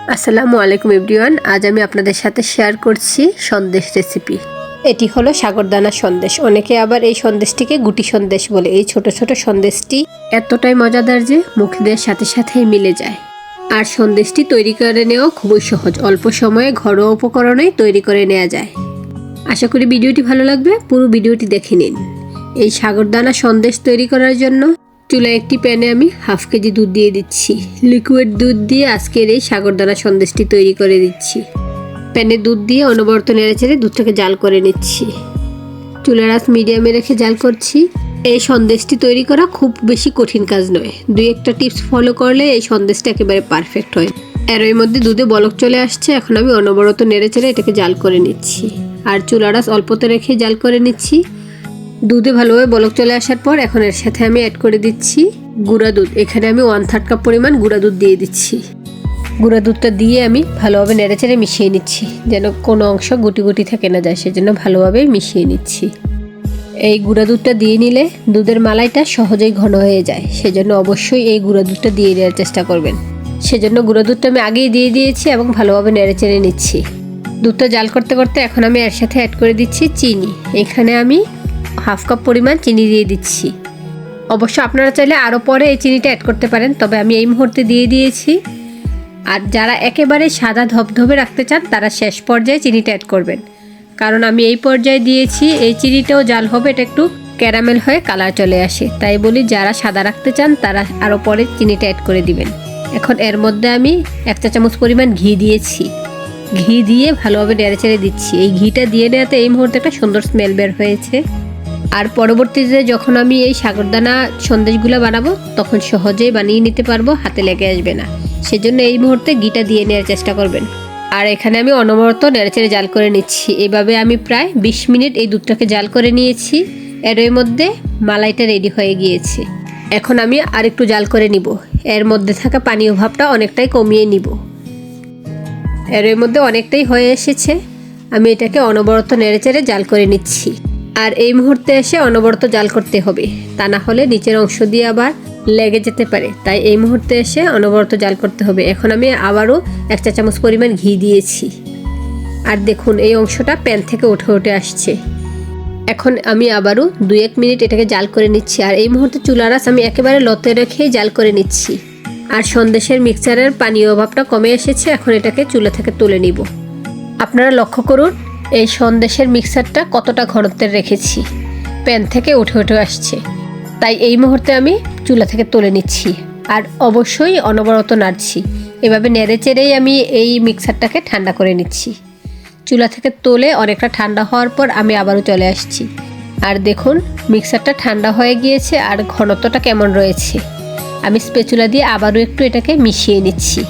আসসালামু আলাইকুম এভরিওয়ান। আজ আমি আপনাদের সাথে শেয়ার করছি সন্দেশ রেসিপি। এটি হলো সাগরদানা সন্দেশ, অনেকে আবার এই সন্দেশটিকে গুটি সন্দেশ বলে। এই ছোট ছোট সন্দেশটি এতটাই মজাদার যে মুখ দেওয়ার সাথে সাথেই মিলে যায়। আর সন্দেশটি তৈরি করে নেওয়া খুবই সহজ, অল্প সময়ে ঘরোয়া উপকরণেই তৈরি করে নেওয়া যায়। আশা করি ভিডিওটি ভালো লাগবে, পুরো ভিডিওটি দেখে নিন। এই সাগরদানা সন্দেশ তৈরি করার জন্য চুলায় একটি প্যানে আমি হাফ কেজি দুধ দিয়ে দিচ্ছি। লিকুইড দুধ দিয়ে আজকের এই সাগরদানা সন্দেশটি তৈরি করে দিচ্ছি। প্যানে দুধ দিয়ে অনবরত নেড়েচেড়ে দুধটাকে জাল করে নিচ্ছি। চুলার আঁচ মিডিয়ামে রেখে জাল করছি। এই সন্দেশটি তৈরি করা খুব বেশি কঠিন কাজ নয়, দুই একটা টিপস ফলো করলে এই সন্দেশটা একেবারে পারফেক্ট হয়। এর মধ্যে দুধে বলক চলে আসছে, এখন আমি অনবরত নেড়েচেড়ে এটাকে জাল করে নিচ্ছি। আর চুলার আঁচ অল্পতে রেখে জাল করে নিচ্ছি। দুধে ভালোভাবে বলক চলে আসার পর এখন এর সাথে আমি অ্যাড করে দিচ্ছি গুঁড়া দুধ। এখানে আমি 1/3 কাপ পরিমাণ গুঁড়া দুধ দিয়ে দিচ্ছি। গুঁড়া দুধটা দিয়ে আমি ভালোভাবে নেড়েচেড়ে মিশিয়ে নিচ্ছি, যেন কোনো অংশ গুটি গুটি থেকে না যায়, সেজন্য ভালোভাবে মিশিয়ে নিচ্ছি। এই গুঁড়া দুধটা দিয়ে নিলে দুধের মালাইটা সহজেই ঘন হয়ে যায়, সেজন্য অবশ্যই এই গুঁড়া দুধটা দিয়ে দেওয়ার চেষ্টা করবেন। সেজন্য গুঁড়া দুধটা আমি আগেই দিয়ে দিয়েছি এবং ভালোভাবে নেড়েচেড়ে নিচ্ছি। দুধটা জাল করতে করতে এখন আমি এর সাথে অ্যাড করে দিচ্ছি চিনি। এখানে আমি হাফ কাপ পরিমাণ চিনি দিয়ে দিচ্ছি। অবশ্য আপনারা চাইলে আরও পরে এই চিনিটা অ্যাড করতে পারেন, তবে আমি এই মুহূর্তে দিয়ে দিয়েছি। আর যারা একেবারে সাদা ধবধবে রাখতে চান তারা শেষ পর্যায়ে চিনিটা অ্যাড করবেন, কারণ আমি এই পর্যায়ে দিয়েছি। এই চিনিটাও জাল হবে, এটা একটু ক্যারামেল হয়ে কালার চলে আসে, তাই বলি যারা সাদা রাখতে চান তারা আরও পরে চিনিটা অ্যাড করে দিবেন। এখন এর মধ্যে আমি 1 চা চামচ পরিমাণ ঘি দিয়েছি। ঘি দিয়ে ভালোভাবে নেড়েচেড়ে দিচ্ছি। এই ঘিটা দিয়ে নেওয়াতে এই মুহূর্তে একটা সুন্দর স্মেল বের হয়েছে। আর পরবর্তীতে যখন আমি এই সাগরদানা সন্দেশগুলো বানাবো তখন সহজেই বানিয়ে নিতে পারবো, হাতে লেগে আসবে না। সেজন্য এই মুহূর্তে ঘিটা দিয়ে নেওয়ার চেষ্টা করবেন। আর এখানে আমি অনবরত নেড়েচেড়ে জাল করে নিচ্ছি। এভাবে আমি প্রায় 20 মিনিট এই দুধটাকে জাল করে নিয়েছি। এর মধ্যে মালাইটা রেডি হয়ে গিয়েছে। এখন আমি আর একটু জাল করে নিব। এর মধ্যে থাকা পানীয় ভাবটা অনেকটাই কমিয়ে নিব। এর মধ্যে অনেকটাই হয়ে এসেছে। আমি এটাকে অনবরত নেড়েচেড়ে জাল করে নিচ্ছি। আর এই মুহূর্তে এসে অনবরত জাল করতে হবে, তা না হলে নিচের অংশ দিয়ে আবার লেগে যেতে পারে। তাই এই মুহূর্তে এসে অনবরত জাল করতে হবে। এখন আমি আবারও 1 চা চামচ পরিমাণ ঘি দিয়েছি। আর দেখুন এই অংশটা প্যান থেকে উঠে আসছে। এখন আমি আবারও 2-1 মিনিট এটাকে জাল করে নিচ্ছি। আর এই মুহূর্তে চুলার আঁচ আমি একেবারে লতে রেখেই জাল করে নিচ্ছি। আর সন্দেশের মিক্সচারের পানীয় অভাবটা কমে এসেছে। এখন এটাকে চুলা থেকে তুলে নিব। আপনারা লক্ষ্য করুন এই সন্দেশের মিক্সচারটা কতটা ঘনত্বের রেখেছি, প্যান থেকে উঠে আসছে। তাই এই মুহূর্তে আমি চুলা থেকে তুলে নিচ্ছি। আর অবশ্যই অনবরত নাড়ছি। এভাবে নেড়েচেড়েই আমি এই মিক্সচারটাকে ঠান্ডা করে নিচ্ছি। চুলা থেকে তুলে অনেকটা ঠান্ডা হওয়ার পর আমি আবারও চলে আসছি। আর দেখুন মিক্সচারটা ঠান্ডা হয়ে গিয়েছে আর ঘনত্বটা কেমন রয়েছে। আমি স্প্যাচুলা দিয়ে আবারও একটু এটাকে মিশিয়ে নিচ্ছি।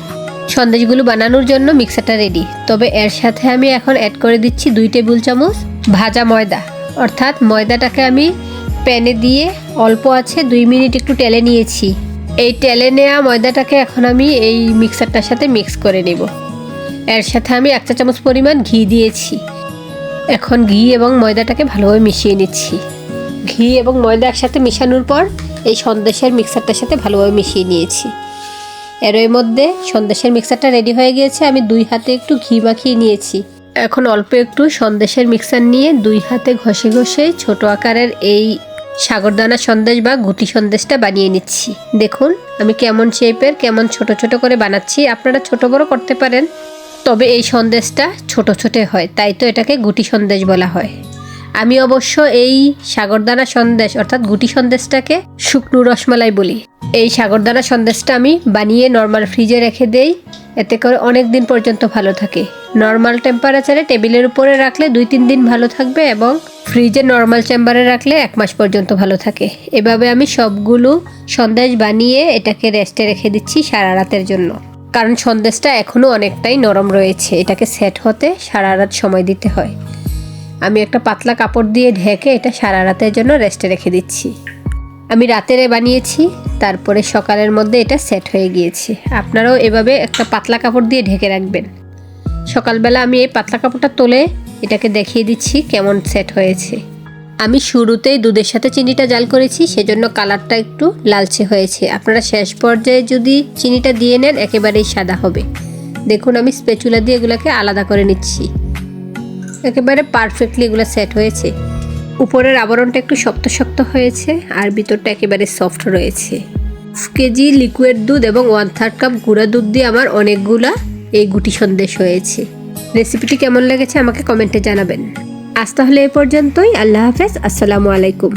সন্দেশগুলো বানানোর জন্য মিক্সারটা রেডি, তবে এর সাথে আমি এখন অ্যাড করে দিচ্ছি 2 টেবিল চামচ ভাজা ময়দা। অর্থাৎ ময়দাটাকে আমি প্যানে দিয়ে অল্প আছে 2 মিনিট একটু টেলে নিয়েছি। এই টেলে নেওয়া ময়দাটাকে এখন আমি এই মিক্সারটার সাথে মিক্স করে নেব। এর সাথে আমি 1 চা চামচ পরিমাণ ঘি দিয়েছি। এখন ঘি এবং ময়দাটাকে ভালোভাবে মিশিয়ে নিচ্ছি। ঘি এবং ময়দা একসাথে মিশানোর পর এই সন্দেশের মিক্সারটার সাথে ভালোভাবে মিশিয়ে নিয়েছি। এর মধ্যে সন্দেশের মিক্সারটা রেডি হয়ে গিয়েছে। আমি 2 হাতে একটু ঘি মাখিয়ে নিয়েছি। এখন অল্প একটু সন্দেশের মিক্সার নিয়ে 2 হাতে ঘষে ঘষে ছোট আকারের এই সাগরদানা সন্দেশ বা গুটি সন্দেশটা বানিয়ে নিচ্ছি। দেখুন আমি কেমন শেপের, কেমন ছোট ছোট করে বানাচ্ছি। আপনারা ছোট বড় করতে পারেন, তবে এই সন্দেশটা ছোট ছোট হয়, তাই তো এটাকে গুটি সন্দেশ বলা হয়। আমি অবশ্য এই সাগরদানা সন্দেশ অর্থাৎ গুটি সন্দেশটাকে শুকনো রসমালাই বলি। এই সাগরদানা সন্দেশটা আমি বানিয়ে নর্মাল ফ্রিজে রেখে দেই, এতে করে অনেক দিন পর্যন্ত ভালো থাকে। নর্মাল টেম্পারেচারে টেবিলের উপরে রাখলে 2-3 দিন ভালো থাকবে এবং ফ্রিজে নর্মাল চেম্বারে রাখলে 1 মাস পর্যন্ত ভালো থাকে। এভাবে আমি সবগুলো সন্দেশ বানিয়ে এটাকে রেস্টে রেখে দিচ্ছি সারা রাতের জন্য, কারণ সন্দেশটা এখনও অনেকটাই নরম রয়েছে। এটাকে সেট হতে সারা রাত সময় দিতে হয়। আমি একটা পাতলা কাপড় দিয়ে ঢেকে এটা সারা রাতের জন্য রেস্টে রেখে দিচ্ছি। আমি রাতেরে বানিয়েছি, তারপরে সকালের মধ্যে এটা সেট হয়ে গিয়েছে। আপনারাও এভাবে একটা পাতলা কাপড় দিয়ে ঢেকে রাখবেন। সকালবেলা আমি এই পাতলা কাপড়টা তুলে এটাকে দেখিয়ে দিচ্ছি কেমন সেট হয়েছে। আমি শুরুতেই দুধের সাথে চিনিটা জাল করেছি, সেজন্য কালারটা একটু লালচে হয়েছে। আপনারা শেষ পর্যায়ে যদি চিনিটা দিয়ে নেন একেবারেই সাদা হবে। দেখুন আমি স্প্যাচুলা দিয়ে এগুলোকে আলাদা করে নিচ্ছি। একেবারে পারফেক্টলি এগুলো সেট হয়েছে। উপরের আবরণটা একটু শক্ত শক্ত হয়েছে আর ভিতরটা একেবারে সফট রয়েছে। 1 কেজি লিকুইড দুধ এবং 1/3 কাপ গুঁড়া দুধ দিয়ে আমার অনেকগুলা এই গুটি সন্দেশ হয়েছে। রেসিপিটি কেমন লেগেছে আমাকে কমেন্টে জানাবেন। আজ তাহলে এ পর্যন্তই। আল্লাহ হাফেজ। আসসালামু আলাইকুম।